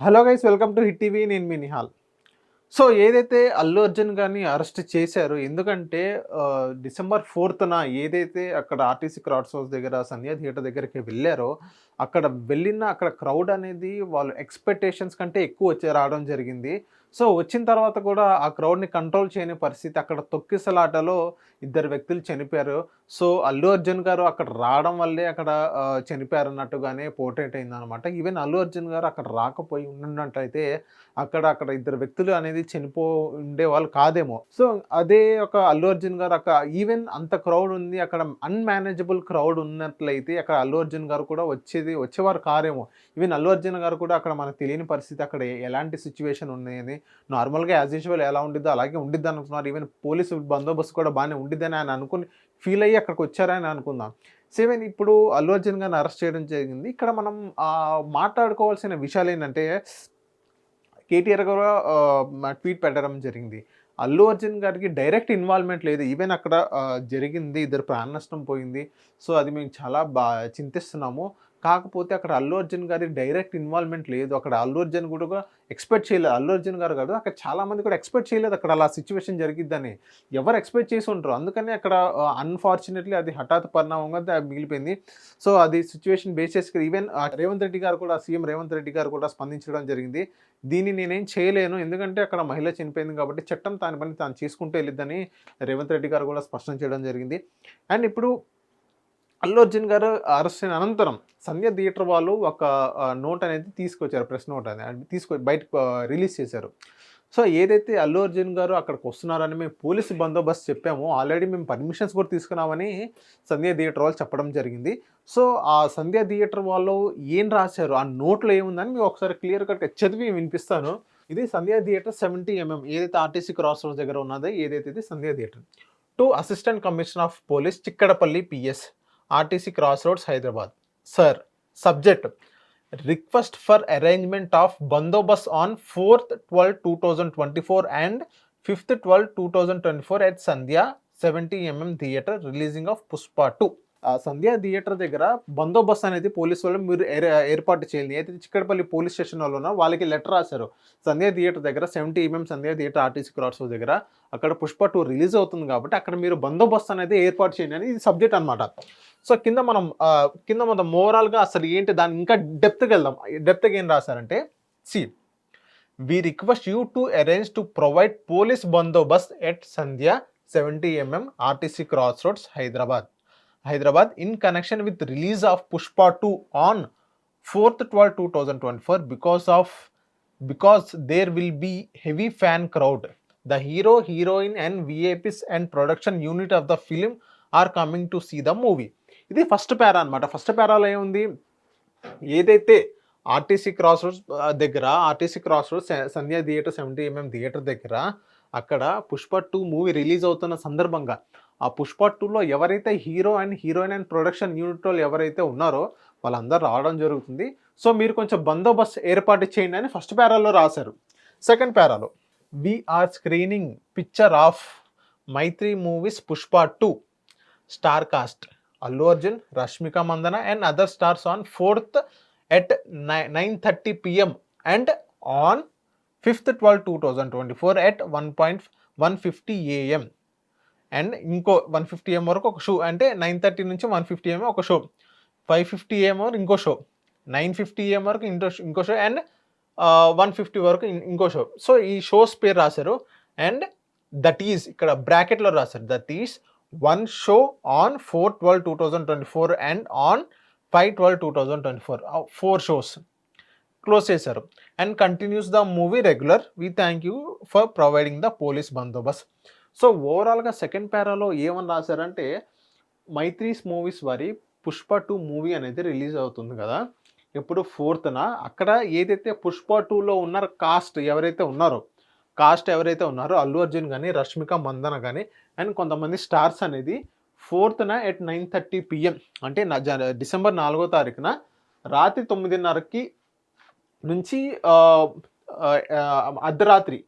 Hello guys, welcome to hit TV. నేను మీ Nihal. So ఏదైతే అల్లు అర్జున్ గారిని అరెస్ట్ చేశారో, ఎందుకంటే డిసెంబర్ 4న ఏదైతే అక్కడ ఆర్టీసీ క్రాస్ రోడ్స్ దగ్గర సంధ్యా థియేటర్ దగ్గరికి వెళ్ళారో, అక్కడ క్రౌడ్ అనేది వాళ్ళు ఎక్స్‌పెక్టేషన్స్ కంటే ఎక్కువ రావడం జరిగింది. సో వచ్చిన తర్వాత కూడా ఆ క్రౌడ్‌ని కంట్రోల్ చేయని పరిస్థితి. అక్కడ తొక్కిసలాటలో ఇద్దరు వ్యక్తులు చనిపోయారు. సో అల్లు అర్జున్ గారు అక్కడ రావడం వల్లే అక్కడ చనిపోయారన్నట్టుగానే పోర్ట్రేట్ అయిందనమాట. ఈవెన్ అల్లు అర్జున్ గారు అక్కడ రాకపోయి ఉండుండట్లయితే అక్కడ ఇద్దరు వ్యక్తులు అనేది ఉండేవాళ్ళు కాదేమో. సో అదే ఒక అల్లు అర్జున్ గారు ఈవెన్ అంత క్రౌడ్ ఉంది. అక్కడ అన్‌మేనేజబుల్ క్రౌడ్ ఉన్నట్లయితే అక్కడ అల్లు అర్జున్ గారు కూడా వచ్చేవారు కారేమో. ఈవెన్ అల్లు అర్జున్ గారు కూడా అక్కడ మనకు తెలియని పరిస్థితి, అక్కడ ఎలాంటి సిట్యుయేషన్ ఉన్నాయని. నార్మల్‌గా యాజ్ యూజువల్ ఎలా ఉండిద్దో అలాగే ఉండిద్ది అనుకున్నారు. ఈవెన్ పోలీసు బందోబస్తు కూడా బానే ఉండిద్దని ఆయన అనుకుని ఫీల్ అయ్యి అక్కడికొచ్చారని అనుకుందాం. ఈవెన్ ఇప్పుడు అల్లు అర్జున్ గారిని అరెస్ట్ చేయడం జరిగింది. ఇక్కడ మనం మాట్లాడుకోవాల్సిన విషయాలేంటంటే, కేటీఆర్ గారు ట్వీట్ పెట్టడం జరిగింది. అల్లు అర్జున్ గారికి డైరెక్ట్ ఇన్వాల్వ్‌మెంట్ లేదు. ఈవెన్ అక్కడ జరిగింది, ఇద్దరు ప్రాణ నష్టం పోయింది. సో అది మేము చాలా చింతిస్తున్నాము. కాకపోతే అక్కడ అల్లు అర్జున్ గారి డైరెక్ట్ ఇన్వాల్వ్‌మెంట్ లేదు. అక్కడ అల్లు అర్జున్ కూడా ఎక్స్‌పెక్ట్ చేయలేదు. అల్లు అర్జున్ గారు కాదు, అక్కడ చాలామంది కూడా ఎక్స్‌పెక్ట్ చేయలేదు అక్కడ అలా సిట్యుయేషన్ జరిగిద్దని. ఎవరు ఎక్స్‌పెక్ట్ చేసి ఉండరు. అందుకని అక్కడ అన్‌ఫార్చునేట్‌లీ అది హఠాత్ పరిణామంగా మిగిలిపోయింది. సో అది సిట్యుయేషన్ బేస్ చేసుకొని ఈవెన్ రేవంత్ రెడ్డి గారు కూడా, సీఎం రేవంత్ రెడ్డి గారు కూడా స్పందించడం జరిగింది. దీన్ని నేనేం చేయలేను, ఎందుకంటే అక్కడ మహిళ చనిపోయింది కాబట్టి చట్టం దాని పని తాను చేసుకుంటూ వెళ్ళిద్దని రేవంత్ రెడ్డి గారు కూడా స్పష్టం చేయడం జరిగింది. అండ్ ఇప్పుడు అల్లు అర్జున్ గారు అరెస్ట్ అయిన అనంతరం సంధ్య థియేటర్ వాళ్ళు ఒక నోట్ అనేది తీసుకొచ్చారు. ప్రెస్ నోట్ అనేది బయటకు రిలీజ్ చేశారు. సో ఏదైతే అల్లు అర్జున్ గారు అక్కడికి వస్తున్నారని మేము పోలీసు బందోబస్తు చెప్పామో, ఆల్రెడీ మేము పర్మిషన్స్ కూడా తీసుకున్నామని సంధ్య థియేటర్ వాళ్ళు చెప్పడం జరిగింది. సో ఆ సంధ్య థియేటర్ వాళ్ళు ఏం రాశారు, ఆ నోట్లో ఏముందని మేము ఒకసారి క్లియర్ కట్గా చదివి వినిపిస్తాను. ఇది సంధ్య థియేటర్ 70mm ఏదైతే ఆర్టీసీ క్రాస్ రోడ్స్ దగ్గర ఉన్నదో, ఏదైతే ఇది Sandhya theatre. To assistant commissioner of police Chikkadpally PS, RTC cross roads Hyderabad. Sir, subject request for arrangement of bandobast on 4th 12/2024 and 5th 12/2024 at Sandhya 70mm theatre releasing of Pushpa 2. Sandhya theatre దగ్గర బందోబస్తు అనేది police వాళ్ళు మీరు ఏర్పాటు చేయాలి. అయితే Chikkadpally police station వాళ్ళు ఉన్నారు, వాళ్ళకి లెటర్ రాశారు. సంధ్యా థియేటర్ దగ్గర 70mm సంధ్యా థియేటర్ ఆర్టీసీ క్రాస్ రోడ్ దగ్గర అక్కడ పుష్ప 2 రిలీజ్ అవుతుంది కాబట్టి అక్కడ మీరు బందోబస్తు అనేది ఏర్పాటు చేయండి అని ఇది సబ్జెక్ట్ అనమాట. సో కింద మనం ఓవరాల్గా అసలు ఏంటి దాన్ని ఇంకా డెప్త్కి వెళ్దాం. డెప్త్కి ఏం రాశారంటే, సి we request you to arrange to provide police bandobast at Sandhya 70mm RTC cross roads Hyderabad in connection with release of Pushpa 2 on 4th 12/2024 because there will be heavy fan crowd. The hero, heroine and VIPs and production unit of the film are coming to see the movie. ఇది first పారా అనమాట. First పారాలో ఏముంది, ఏదైతే RTC cross roads సంధ్యా theatre 70mm theatre దగ్గర అక్కడ Pushpa 2 movie release అవుతున్న సందర్భంగా ఆ పుష్ప 2లో ఎవరైతే hero and heroine and production unit వాళ్ళు ఎవరైతే ఉన్నారో వాళ్ళందరూ రావడం జరుగుతుంది. సో మీరు కొంచెం బందోబస్తు ఏర్పాటు చేయండి అని ఫస్ట్ పారాలో రాశారు. సెకండ్ పారాలో we are screening picture of Mythri movies Pushpa 2 star cast Allu Arjun, Rashmika Mandanna and other stars on 4th at 9:30 PM and on 5th 12/2024 at 1:50 AM and ఇంకో 1:50 AM వరకు ఒక షో, అంటే 9:30 నుంచి 1:50 AM ఒక షో, 5:50 AM వరకు ఇంకో షో, 9:50 AM వరకు ఇంకో షో అండ్ 1:50 వరకు ఇంకో షో. సో ఈ షోస్ పేరు రాశారు. అండ్ దట్ ఈజ్ ఇక్కడ బ్రాకెట్లో రాశారు, that is 1 show on 4/12/2024 and on 5/12/2024. 4 shows close చేశారు. And continues the movie regular. We thank you for providing the police bandobast. So ఓవరాల్గా సెకండ్ పారాలో ఏమని రాశారంటే, మైత్రీస్ మూవీస్ వారి పుష్ప 2 మూవీ అనేది రిలీజ్ అవుతుంది కదా ఇప్పుడు 4th. అక్కడ ఏదైతే పుష్ప 2లో ఉన్న కాస్ట్ ఎవరైతే ఉన్నారో అల్లు అర్జున్ కానీ, రష్మిక మందన కానీ అండ్ కొంతమంది స్టార్స్ అనేది 4th at 9:30 PM అంటే డిసెంబర్ 4వ తారీఖున రాత్రి 9:30కి నుంచి అర్ధరాత్రి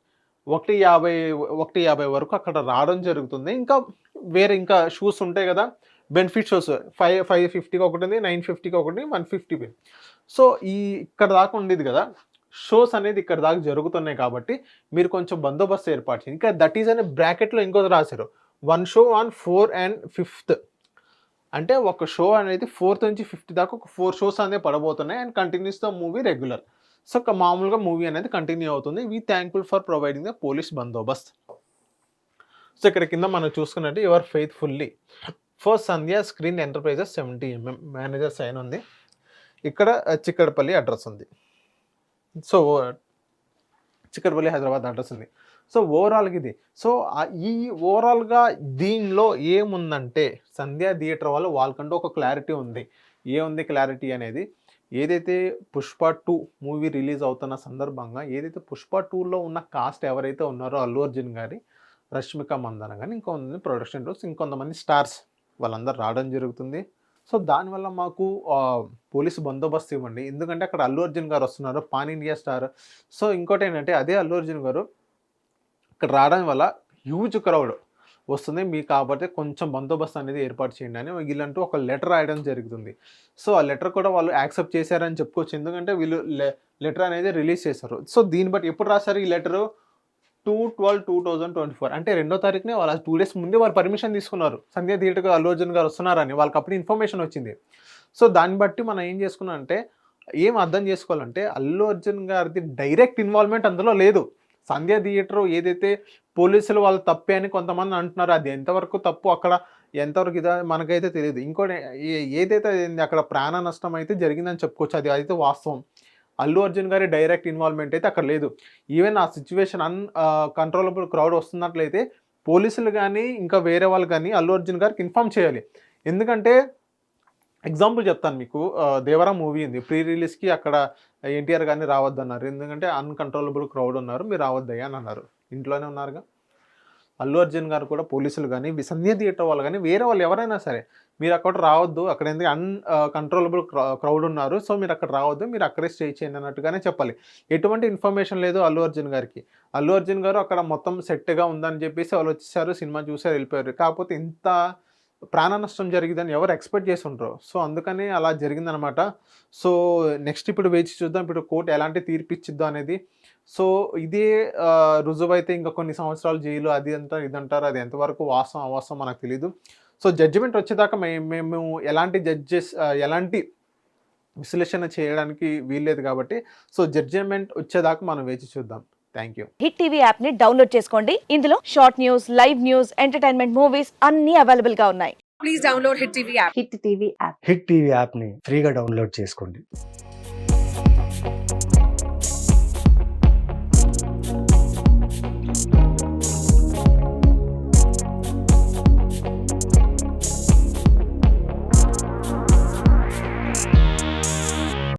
1:50 వరకు అక్కడ రావడం జరుగుతుంది. ఇంకా షోస్ ఉంటాయి కదా, బెనిఫిట్ షోస్ 5:50కి ఒకటి ఉంది, 9:50కి ఒకటి, 1:50. సో ఇక్కడ దాకా ఉండేది కదా షోస్ అనేది ఇక్కడ దాకా జరుగుతున్నాయి కాబట్టి మీరు కొంచెం బందోబస్తు ఏర్పాటు చేయండి. ఇంకా దట్ ఈజ్ అనే బ్రాకెట్లో ఇంకోటి రాశారు, 1 షో ఆన్ 4 and 5th. అంటే ఒక షో అనేది 4th నుంచి 5th దాకా ఒక 4 షోస్ అనేది పడబోతున్నాయి and continues the movie regular. So మామూలుగా మూవీ అనేది కంటిన్యూ అవుతుంది. We thankful for providing the police bandobast. So ఇక్కడ కింద మనం చూసుకున్నట్టు your faithfully for Sandhya screen enterprises 70mm manager sign ఉంది. ఇక్కడ చిక్కడపల్లి అడ్రస్ ఉంది. సో చిక్కడపల్లి హైదరాబాద్ అడ్రస్ ఉంది. సో ఓవరాల్గా ఇది. సో ఈ ఓవరాల్గా దీనిలో ఏముందంటే సంధ్యా థియేటర్ వాళ్ళకంటూ ఒక క్లారిటీ ఉంది. ఏముంది క్లారిటీ అనేది, ఏదైతే పుష్ప 2 మూవీ రిలీజ్ అవుతున్న సందర్భంగా ఏదైతే పుష్ప 2లో ఉన్న కాస్ట్ ఎవరైతే ఉన్నారో అల్లు అర్జున్ గారి, రష్మిక మందన కానీ ఇంకొంతమంది ప్రొడక్షన్ హౌస్, ఇంకొంతమంది స్టార్స్ వాళ్ళందరూ రావడం జరుగుతుంది. సో దానివల్ల మాకు పోలీసు బందోబస్తు ఇవ్వండి, ఎందుకంటే అక్కడ అల్లు అర్జున్ గారు వస్తున్నారు, పాన్ ఇండియా స్టార్. సో ఇంకోటి ఏంటంటే అదే అల్లు అర్జున్ గారు ఇక్కడ రావడం వల్ల హ్యూజ్ క్రౌడ్ వస్తుంది మీకు, కాబట్టి కొంచెం బందోబస్తు అనేది ఏర్పాటు చేయండి అని వీళ్ళంటూ ఒక లెటర్ రాయడం జరుగుతుంది. సో ఆ లెటర్ కూడా వాళ్ళు యాక్సెప్ట్ చేశారని చెప్పుకోవచ్చు, ఎందుకంటే వీళ్ళు లెటర్ అనేది రిలీజ్ చేశారు. సో దీన్ని బట్టి ఎప్పుడు రాశారు ఈ లెటరు, 2/12/2024 అంటే 2వ తారీఖునే వాళ్ళు 2 days ముందే వాళ్ళు పర్మిషన్ తీసుకున్నారు సంధ్యా థియేటర్కి అల్లు అర్జున్ గారు వస్తున్నారని, వాళ్ళకి అప్పుడు ఇన్ఫర్మేషన్ వచ్చింది. సో దాన్ని బట్టి మనం ఏం చేసుకున్నాం అంటే, ఏం అర్థం చేసుకోవాలంటే అల్లు అర్జున్ గారిది డైరెక్ట్ ఇన్వాల్వ్మెంట్ అందులో లేదు. సంధ్యా థియేటర్ ఏదైతే పోలీసులు వాళ్ళు తప్పే అని కొంతమంది అంటున్నారు, అది ఎంతవరకు తప్పు, అక్కడ ఎంతవరకు ఇదా మనకైతే తెలియదు. ఇంకోటి ఏదైతే అక్కడ ప్రాణ నష్టం అయితే జరిగిందని చెప్పుకోవచ్చు, అది అయితే వాస్తవం. అల్లు అర్జున్ గారి డైరెక్ట్ ఇన్వాల్వ్మెంట్ అయితే అక్కడ లేదు. ఈవెన్ ఆ సిచ్యువేషన్ కంట్రోలబుల్ క్రౌడ్ వస్తున్నట్లయితే పోలీసులు కానీ ఇంకా వేరే వాళ్ళు కానీ అల్లు అర్జున్ గారికి ఇన్ఫామ్ చేయాలి. ఎందుకంటే ఎగ్జాంపుల్ చెప్తాను మీకు, దేవరా మూవీ ఉంది, ప్రీ రిలీజ్కి అక్కడ ఎన్టీఆర్ గారిని రావద్దన్నారు, ఎందుకంటే అన్కంట్రోలబుల్ క్రౌడ్ ఉన్నారు, మీరు రావద్దయ్యా అని అన్నారు. ఇంట్లోనే ఉన్నారుగా. అల్లు అర్జున్ గారు కూడా పోలీసులు కానీ సంధ్యా థియేటర్ వాళ్ళు కానీ వేరే వాళ్ళు ఎవరైనా సరే మీరు అక్కడ రావద్దు, అక్కడ ఎందుకు కంట్రోలబుల్ క్రౌడ్ ఉన్నారు, సో మీరు అక్కడ రావద్దు, మీరు అక్కడే స్టే చేయండి అన్నట్టుగానే చెప్పాలి. ఎటువంటి ఇన్ఫర్మేషన్ లేదు అల్లు అర్జున్ గారికి. అల్లు అర్జున్ గారు అక్కడ మొత్తం సెట్గా ఉందని చెప్పేసి వాళ్ళు వచ్చేసారు, సినిమా చూసారు, వెళ్ళిపోయారు. కాకపోతే ఇంత ప్రాణ నష్టం జరిగిందని ఎవరు ఎక్స్పెక్ట్ చేసి ఉంటారు. సో అందుకని అలా జరిగిందనమాట. సో నెక్స్ట్ ఇప్పుడు వేచి చూద్దాం, ఇప్పుడు కోర్టు ఎలాంటి తీర్పు ఇచ్చిద్దో అనేది. సో ఇదే రుజువైతే ఇంకా కొన్ని సంవత్సరాలు జైలు అది అంటారు ఇది అంటారు, అది ఎంతవరకు వాస్తవం అవాస్తవం మనకు తెలియదు. సో జడ్జిమెంట్ వచ్చేదాకా మేము ఎలాంటి ఎలాంటి విశ్లేషణ చేయడానికి వీల్లేదు కాబట్టి, సో జడ్జిమెంట్ వచ్చేదాకా మనం వేచి చూద్దాం. Thank you. Hit TV app ని డౌన్లోడ్ చేసుకోండి. ఇందులో short news, live news, entertainment movies అన్ని అవైలబుల్ గా ఉన్నాయి. Please download Hit TV app. Hit TV app. Hit TV యాప్ని ఫ్రీగా డౌన్లోడ్ చేసుకోండి.